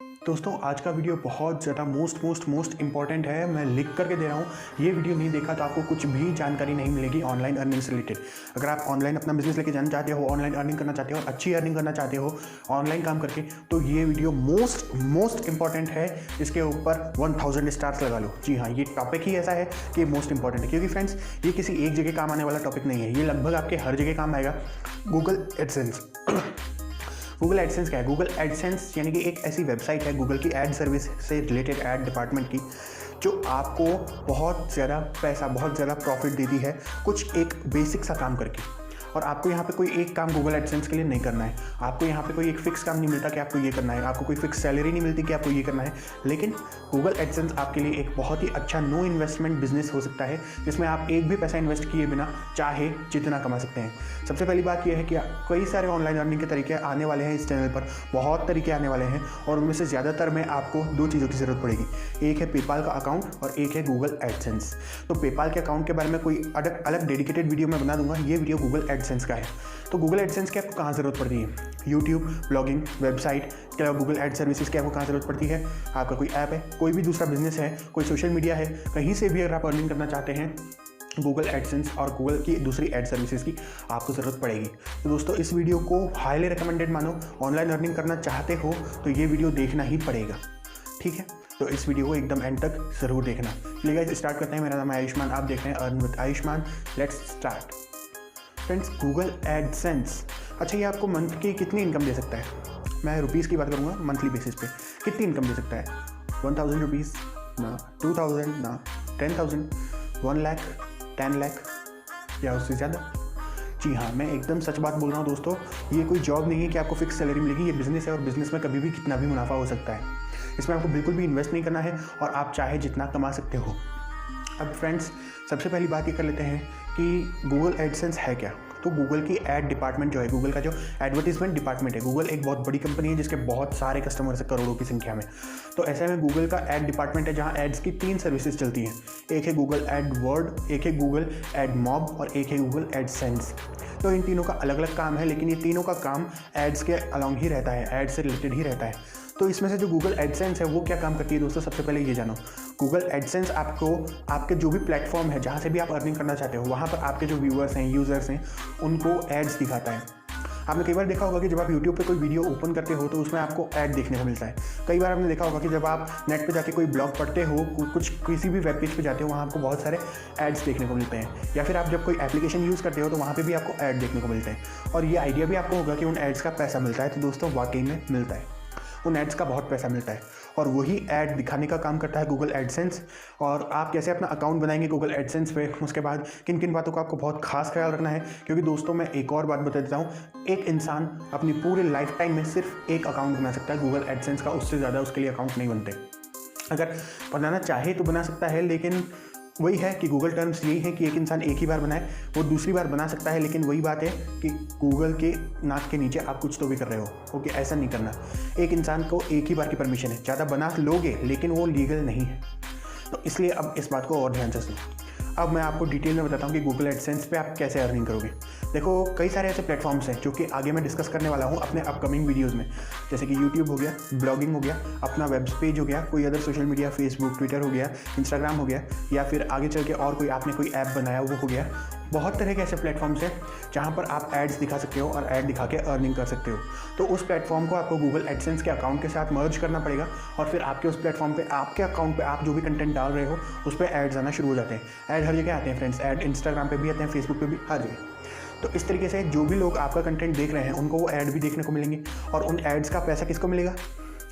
दोस्तों आज का वीडियो बहुत ज़्यादा मोस्ट इम्पॉर्टेंट है। मैं लिख करके दे रहा हूँ। ये वीडियो नहीं देखा तो आपको कुछ भी जानकारी नहीं मिलेगी ऑनलाइन अर्निंग से रिलेटेड। अगर आप ऑनलाइन अपना बिजनेस लेके जाना चाहते हो, ऑनलाइन अर्निंग करना चाहते हो, अच्छी अर्निंग करना चाहते हो ऑनलाइन काम करके, तो ये वीडियो मोस्ट इंपॉर्टेंट है। इसके ऊपर 1000 स्टार्स लगा लो। जी हाँ, ये टॉपिक ही ऐसा है कि मोस्ट इंपॉर्टेंट है, क्योंकि फ्रेंड्स ये किसी एक जगह काम आने वाला टॉपिक नहीं है। ये लगभग आपके हर जगह काम आएगा। गूगल एडसेंस गूगल एडसेंस क्या है? गूगल एडसेंस यानी कि एक ऐसी वेबसाइट है गूगल की एड सर्विस से रिलेटेड, एड डिपार्टमेंट की, जो आपको बहुत ज़्यादा पैसा, बहुत ज़्यादा प्रॉफिट देती है कुछ एक बेसिक सा काम करके। और आपको यहाँ पे कोई एक काम गूगल एडसेंस के लिए नहीं करना है। आपको यहाँ पे कोई एक फिक्स काम नहीं मिलता कि आपको ये करना है, आपको कोई फिक्स सैलरी नहीं मिलती कि आपको ये करना है। लेकिन गूगल एडसेंस आपके लिए एक बहुत ही अच्छा नो इन्वेस्टमेंट बिजनेस हो सकता है, जिसमें आप एक भी पैसा इन्वेस्ट किए बिना चाहे जितना कमा सकते हैं। सबसे पहली बात यह है कि कई सारे ऑनलाइन अर्निंग के तरीके आने वाले हैं इस चैनल पर, बहुत तरीके आने वाले हैं, और उनमें से ज़्यादातर में आपको दो चीज़ों की ज़रूरत पड़ेगी। एक है पेपाल का अकाउंट और एक है गूगल एडसेंस। तो पेपाल के अकाउंट के बारे में कोई अलग डेडिकेटेड वीडियो मैं बना दूंगा। ये वीडियो गूगल एडसेंस का है। तो गूगल एडसेंस की आपको कहाँ ज़रूरत पड़ती है? यूट्यूब, ब्लॉगिंग, वेबसाइट, इसके अलावा गूगल एड सर्विसेज की आपको कहाँ ज़रूरत पड़ती है? आपका कोई ऐप है, कोई भी दूसरा बिजनेस है, कोई सोशल मीडिया है, कहीं से भी अगर आप अर्निंग करना चाहते हैं, गूगल एडसेंस और गूगल की दूसरी एड सर्विसेज की आपको ज़रूरत पड़ेगी। तो दोस्तों इस वीडियो को हाईली रिकमेंडेड मानो। ऑनलाइन अर्निंग करना चाहते हो तो ये वीडियो देखना ही पड़ेगा, ठीक है? तो इस वीडियो को एकदम एंड तक ज़रूर देखना। चलिए गाइस स्टार्ट करते हैं। मेरा नाम है आयुष्मान, आप देख रहे हैं earn with Ayushman. Let's start. Friends, Google AdSense, अच्छा ये आपको मंथ की कितनी इनकम दे सकता है? मैं रुपीज़ की बात करूँगा, मंथली बेसिस पे कितनी इनकम दे सकता है? 1000 रुपीज़ ना, 2000 ना, 10,000, 1 लाख, 10 लाख या उससे ज़्यादा? जी हाँ, मैं एकदम सच बात बोल रहा हूँ दोस्तों। ये कोई जॉब नहीं है कि आपको फिक्स सैलरी मिलेगी। ये बिज़नेस है और बिज़नेस में कभी भी कितना भी मुनाफा हो सकता है। इसमें आपको बिल्कुल भी इन्वेस्ट नहीं करना है और आप चाहे जितना कमा सकते हो। अब फ्रेंड्स, सबसे पहली बात ये कर लेते हैं कि गूगल एडसेंस है क्या। तो गूगल की एड डिपार्टमेंट जो है, गूगल का जो एडवर्टीजमेंट डिपार्टमेंट है, गूगल एक बहुत बड़ी कंपनी है जिसके बहुत सारे कस्टमर्स हैं, करोड़ों की संख्या में। तो ऐसे में गूगल का एड डिपार्टमेंट है जहाँ एड्स की 3 सर्विसेज चलती हैं। एक है गूगल एड वर्ड, एक है गूगल एड मॉब और एक है गूगल एडसेंस। तो इन तीनों का अलग अलग काम है, लेकिन ये तीनों का काम एड्स के अलॉन्ग ही रहता है, एड से रिलेटेड ही रहता है। तो इसमें से जो गूगल एडसेंस है वो क्या काम करती है दोस्तों, सबसे पहले ये जानो। गूगल एडसेंस आपको आपके जो भी प्लेटफॉर्म है जहाँ से भी आप अर्निंग करना चाहते हो, वहाँ पर आपके जो व्यूअर्स हैं, यूज़र्स हैं, उनको एड्स दिखाता है। आपने कई बार देखा होगा कि जब आप यूट्यूब पे कोई वीडियो ओपन करते हो तो उसमें आपको ऐड देखने को मिलता है। कई बार आपने देखा होगा कि जब आप नेट पे जाके कोई ब्लॉग पढ़ते हो, कुछ किसी भी वेब पेज पे जाते हो, वहाँ आपको बहुत सारे एड्स देखने को मिलते हैं। या फिर आप जब कोई एप्लीकेशन यूज़ करते हो तो वहाँ पे भी आपको ऐड देखने को मिलते हैं। और ये आइडिया भी आपको होगा कि उन एड्स का पैसा मिलता है। तो दोस्तों वाकई में मिलता है, उन एड्स का बहुत पैसा मिलता है और वही ऐड दिखाने का काम करता है गूगल एडसेंस। और आप कैसे अपना अकाउंट बनाएंगे गूगल एडसेंस पे, उसके बाद किन किन बातों का आपको बहुत खास ख्याल रखना है। क्योंकि दोस्तों मैं एक और बात बता देता हूँ, एक इंसान अपनी पूरे लाइफ टाइम में सिर्फ एक अकाउंट बना सकता है गूगल एडसेंस का, उससे ज़्यादा उसके लिए अकाउंट नहीं बनते। अगर बनाना चाहे तो बना सकता है, लेकिन वही है कि गूगल टर्म्स यही है कि एक इंसान एक ही बार बनाए, वो दूसरी बार बना सकता है। लेकिन वही बात है कि गूगल के नाक के नीचे आप कुछ तो भी कर रहे हो। ओके, ऐसा नहीं करना। एक इंसान को एक ही बार की परमिशन है, ज़्यादा बना लोगे लेकिन वो लीगल नहीं है। तो इसलिए अब इस बात को और ध्यान से सुनो। अब मैं आपको डिटेल में बताता हूँ कि गूगल एडसेंस पे आप कैसे अर्निंग करोगे। देखो, कई सारे ऐसे प्लेटफॉर्म्स हैं जो कि आगे मैं डिस्कस करने वाला हूँ अपने अपकमिंग वीडियोस में, जैसे कि यूट्यूब हो गया, ब्लॉगिंग हो गया, अपना वेब पेज हो गया, कोई other social media, Facebook, Twitter हो गया, इंस्टाग्राम हो गया, या फिर आगे चल के और कोई आपने कोई ऐप बनाया वो हो गया। बहुत तरह के ऐसे प्लेटफॉर्म्स हैं जहाँ पर आप एड्स दिखा सकते हो और ऐड दिखा के अर्निंग कर सकते हो। तो उस प्लेटफॉर्म को आपको गूगल एडसेंस के अकाउंट के साथ मर्ज करना पड़ेगा और फिर आपके उस प्लेटफॉर्म पे, आपके अकाउंट पे आप जो भी कंटेंट डाल रहे हो उस पर एड्स आना शुरू हो जाते हैं। ऐड हर जगह आते हैं फ्रेंड्स, ऐड इंस्टाग्राम पे भी आते हैं, फेसबुक पे भी, हर जगह। तो इस तरीके से जो भी लोग आपका कंटेंट देख रहे हैं उनको वो ऐड भी देखने को मिलेंगे। और उन एड्स का पैसा किसको मिलेगा?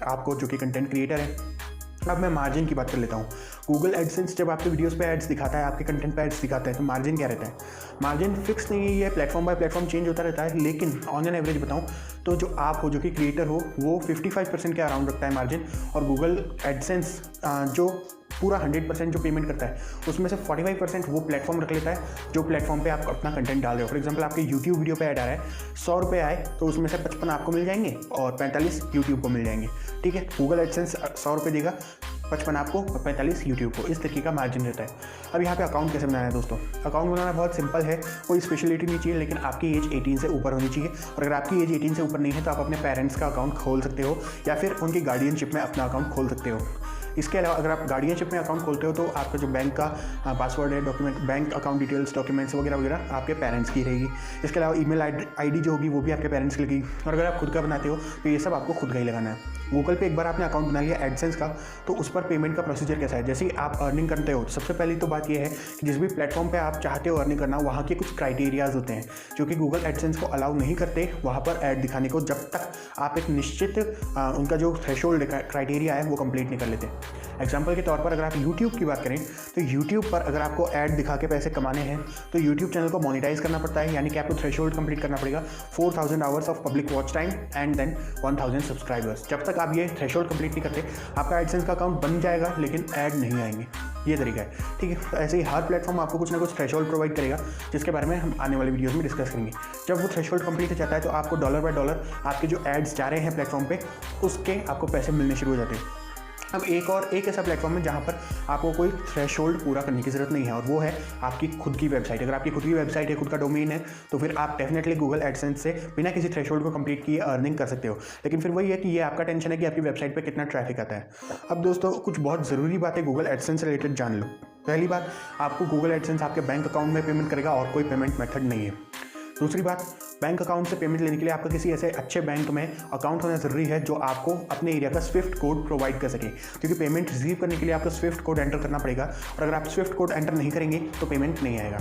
आपको, जो कि कंटेंट क्रिएटर है। अब मैं मार्जिन की बात कर लेता हूँ। गूगल एडसेंस जब आपके वीडियोस पे एड्स दिखाता है, आपके कंटेंट पे एड्स दिखाता है, तो मार्जिन क्या रहता है? मार्जिन फिक्स नहीं है, ये प्लेटफॉर्म बाय प्लेटफॉर्म चेंज होता रहता है। लेकिन ऑन एन एवरेज बताऊँ तो जो आप हो, जो कि क्रिएटर हो, वो 55% के अराउंड रखता है मार्जिन। और गूगल एडसेंस जो पूरा 100% जो पेमेंट करता है, उसमें से 45% वो प्लेटफॉर्म रख लेता है जो प्लेटफॉर्म पे आप अपना कंटेंट डाल रहे हो। फॉर एग्जांपल आपके यूट्यूब वीडियो पे ऐड आ रहा है, 100 रुपये आए तो उसमें से 55 आपको मिल जाएंगे और 45 यूट्यूब को मिल जाएंगे। ठीक है, गूगल एडसेंस 100 रुपये देगा, 55 आपको और 45 यूट्यूब को। इस तरीके का मार्जिन रहता है। अब यहाँ पे अकाउंट कैसे बनाना है दोस्तों? अकाउंट बनाना बहुत सिंपल है, कोई स्पेशलिटी नहीं चाहिए, लेकिन आपकी एज 18 से ऊपर होनी चाहिए। और अगर आपकी एज 18 से ऊपर नहीं है तो आप अपने पेरेंट्स का अकाउंट खोल सकते हो या फिर उनकी गार्डियनशिप में अपना अकाउंट खोल सकते हो। इसके अलावा अगर आप गार्डियनशिप में अकाउंट खोलते हो तो आपका जो बैंक का पासवर्ड है, document, bank account details, documents वगैरह वगैरह आपके पेरेंट्स की रहेगी। इसके अलावा ईमेल आईडी जो होगी वो भी आपके पेरेंट्स की लगेगी। और अगर आप खुद का बनाते हो तो ये सब आपको खुद का ही लगाना है। गूगल पे एक बार आपने अकाउंट बना लिया एडसेंस का, तो उस पर पेमेंट का प्रोसीजर कैसा है? जैसे ही आप अर्निंग करते हो, सबसे पहली तो बात यह है कि जिस भी प्लेटफॉर्म पे आप चाहते हो अर्निंग करना, वहाँ के कुछ क्राइटेरियाज होते हैं जो कि गूगल एडसेंस को अलाउ नहीं करते वहाँ पर ऐड दिखाने को, जब तक आप एक निश्चित उनका जो थ्रेशोल्ड क्राइटेरिया है वो कंप्लीट नहीं कर लेते। एग्जाम्पल के तौर पर अगर आप YouTube की बात करें तो YouTube पर अगर आपको ऐड दिखा के पैसे कमाने हैं तो YouTube चैनल को मोनेटाइज करना पड़ता है, यानी कि आपको थ्रेशोल्ड कंप्लीट करना पड़ेगा 4000 hours of public watch time and then 1000 subscribers. जब तक आप ये थ्रेशोल्ड कंप्लीट नहीं करते आपका एडसेंस का अकाउंट बन जाएगा लेकिन ऐड नहीं आएंगे। ये तरीका है, ठीक है। तो ऐसे ही हर प्लेटफॉर्म आपको कुछ ना कुछ थ्रेशोल्ड प्रोवाइड करेगा, जिसके बारे में हम आने वाले वीडियोस में डिस्कस करेंगे। जब वो थ्रेशोल्ड कंप्लीट हो जाता है तो आपको डॉलर बाय डॉलर आपके जो एड्स जा रहे हैं प्लेटफॉर्म पे उसके आपको पैसे मिलने शुरू हो जाते हैं। अब एक ऐसा प्लेटफॉर्म है जहाँ पर आपको कोई थ्रेशोल्ड पूरा करने की ज़रूरत नहीं है, और वो है आपकी खुद की वेबसाइट। अगर आपकी खुद की वेबसाइट है, खुद का डोमेन है, तो फिर आप डेफिनेटली गूगल एडसेंस से बिना किसी थ्रेशोल्ड को कंप्लीट किए अर्निंग कर सकते हो। लेकिन फिर वही है कि ये आपका टेंशन है कि आपकी वेबसाइट पर कितना ट्रैफिक आता है। अब दोस्तों कुछ बहुत ज़रूरी बातें गूगल एडसेंस से रिलेटेड जान लो। पहली बात, आपको गूगल एडसेंस आपके बैंक अकाउंट में पेमेंट करेगा और कोई पेमेंट मेथड नहीं है। दूसरी बात, बैंक अकाउंट से पेमेंट लेने के लिए आपका किसी ऐसे अच्छे बैंक में अकाउंट होना ज़रूरी है जो आपको अपने एरिया का स्विफ्ट कोड प्रोवाइड कर सके, क्योंकि पेमेंट रिसीव करने के लिए आपको स्विफ्ट कोड एंटर करना पड़ेगा, और अगर आप स्विफ्ट कोड एंटर नहीं करेंगे तो पेमेंट नहीं आएगा।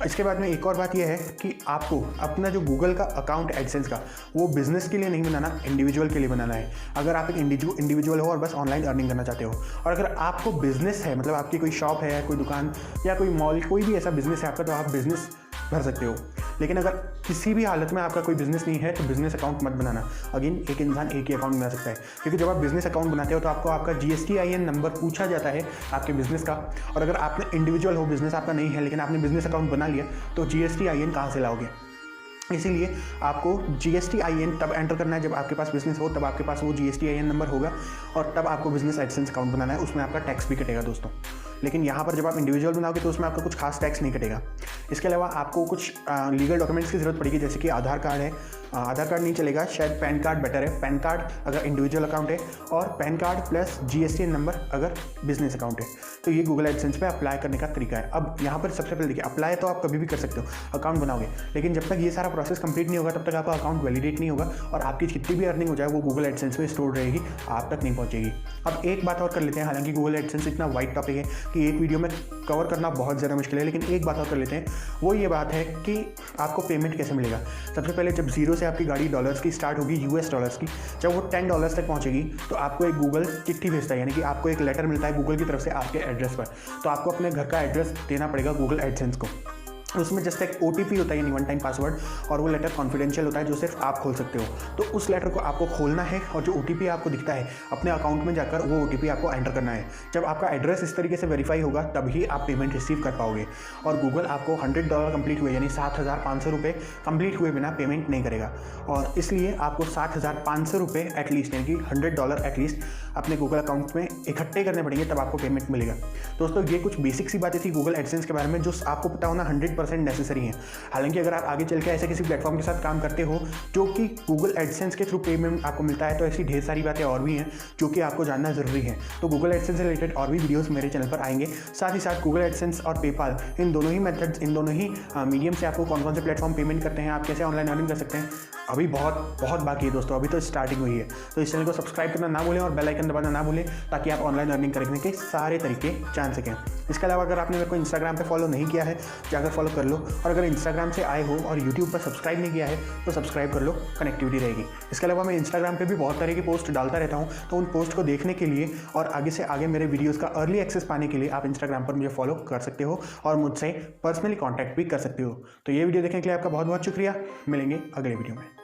इसके बाद में एक और बात यह है कि आपको अपना जो गूगल का अकाउंट एडसेंस का वो बिजनेस के लिए नहीं बनाना, इंडिविजुअल के लिए बनाना है। अगर आप एक इंडिविजुअल हो और बस ऑनलाइन अर्निंग करना चाहते हो, और अगर आपको बिजनेस है, मतलब आपकी कोई शॉप है, कोई दुकान या कोई मॉल, कोई भी ऐसा बिजनेस है आपका, तो आप बिजनेस भर सकते हो। लेकिन अगर किसी भी हालत में आपका कोई बिजनेस नहीं है तो बिजनेस अकाउंट मत बनाना। अगेन, एक इंसान एक ही अकाउंट बना सकता है, क्योंकि जब आप बिजनेस अकाउंट बनाते हो तो आपको आपका GSTIN नंबर पूछा जाता है आपके बिजनेस का, और अगर आपने इंडिविजुअल हो, बिजनेस आपका नहीं है, लेकिन आपने बिजनेस अकाउंट बना लिया तो GSTIN कहाँ से लाओगे? इसीलिए आपको GSTIN तब एंटर करना है जब आपके पास बिजनेस हो, तब आपके पास वो GSTIN नंबर होगा, और तब आपको बिजनेस एडसेंस अकाउंट बनाना है। उसमें आपका टैक्स भी कटेगा दोस्तों। लेकिन यहाँ पर जब आप इंडिविजुअल बनाओगे तो उसमें आपका कुछ खास टैक्स नहीं कटेगा। इसके अलावा आपको कुछ लीगल डॉक्यूमेंट्स की ज़रूरत पड़ेगी, जैसे कि आधार कार्ड है। आधार कार्ड नहीं चलेगा, शायद पैन कार्ड बेटर है। पैन कार्ड अगर इंडिविजुअल अकाउंट है, और pan card plus GSTIN number अगर बिजनेस अकाउंट है। तो ये गूगल एडसेंस पे अप्लाई करने का तरीका है। अब यहाँ पर सबसे पहले देखिए, अप्लाई तो आप कभी भी कर सकते हो, अकाउंट बनाओगे, लेकिन जब तक ये सारा प्रोसेस कंप्लीट नहीं होगा तब तक आपका अकाउंट वैलिडेट नहीं होगा, और आपकी जितनी भी अर्निंग हो जाए वो गूगल एडसेंस में स्टोर रहेगी, आप तक नहीं पहुँचेगी। अब एक बात और कर लेते हैं, हालांकि गूगल एडसेंस इतना वाइड टॉपिक है कि एक वीडियो में कवर करना बहुत ज़्यादा मुश्किल है, लेकिन एक बात और कर लेते हैं। वो ये बात है कि आपको पेमेंट कैसे मिलेगा। सबसे पहले जब जीरो से आपकी गाड़ी डॉलर्स की स्टार्ट होगी, US डॉलर्स की, जब वो $10 तक पहुंचेगी तो आपको एक गूगल चिट्ठी भेजता है, यानी कि आपको एक लेटर मिलता है गूगल की तरफ से आपके एड्रेस पर। तो आपको अपने घर का एड्रेस देना पड़ेगा गूगल एडसेंस को। उसमें जस्ट एक OTP होता है, यानी 1 टाइम पासवर्ड, और वो लेटर कॉन्फिडेंशियल होता है जो सिर्फ आप खोल सकते हो। तो उस लेटर को आपको खोलना है, और जो OTP आपको दिखता है अपने अकाउंट में जाकर वो OTP आपको एंटर करना है। जब आपका एड्रेस इस तरीके से वेरीफाई होगा तभी आप पेमेंट रिसीव कर पाओगे, और गूगल आपको $100 कंप्लीट हुए, यानी 7,500 रुपये कंप्लीट हुए बिना पेमेंट नहीं करेगा। और इसलिए आपको 7,500 रुपये एटलीस्ट, यानी कि $100 एटलीस्ट अपने गूगल अकाउंट में इकट्ठे करने पड़ेंगे, तब आपको पेमेंट मिलेगा। दोस्तों ये कुछ बेसिक सी बातें थी गूगल एडसेंस के बारे में, जो आपको पता होना 100% नेसेसरी है। हालांकि अगर आप आगे चल के ऐसे किसी प्लेटफॉर्म के साथ काम करते हो जो कि गूगल एडसेंस के थ्रू पेमेंट आपको मिलता है, तो ऐसी ढेर सारी बातें और भी हैं जो कि आपको जानना ज़रूरी है। तो गूगल एडसेंस से रिलेटेड और भी वीडियोस मेरे चैनल पर आएंगे। साथ ही साथ गूगल एडसेंस और पेपाल, इन दोनों ही मेथड्स, इन दोनों ही मीडियम से आपको कौन कौन से प्लेटफॉर्म पेमेंट करते हैं, आप कैसे ऑनलाइन अर्निंग कर सकते हैं, अभी बहुत बाकी है दोस्तों, अभी तो स्टार्टिंग हुई है। तो इस चैनल को सब्सक्राइब करना ना भूलें और बेल आइकन दबाना ना भूलें, ताकि आप ऑनलाइन अर्निंग करने के सारे तरीके जान सकें। इसके अलावा अगर आपने मेरे को इंस्टाग्राम पे फॉलो नहीं किया है, जाकर फॉलो कर लो, और अगर इंस्टाग्राम से आए हो और यूट्यूब पर सब्सक्राइब नहीं किया है तो सब्सक्राइब कर लो, कनेक्टिविटी रहेगी। इसके अलावा मैं इंस्टाग्राम पे भी बहुत तरह की पोस्ट डालता रहता हूँ, तो उन पोस्ट को देखने के लिए और आगे से आगे मेरे वीडियोज़ का अर्ली एक्सेस पाने के लिए आप इंस्टाग्राम पर मुझे फॉलो कर सकते हो और मुझसे पर्सनली कॉन्टैक्ट भी कर सकते हो। तो ये वीडियो देखने के लिए आपका बहुत बहुत शुक्रिया। मिलेंगे अगले वीडियो में।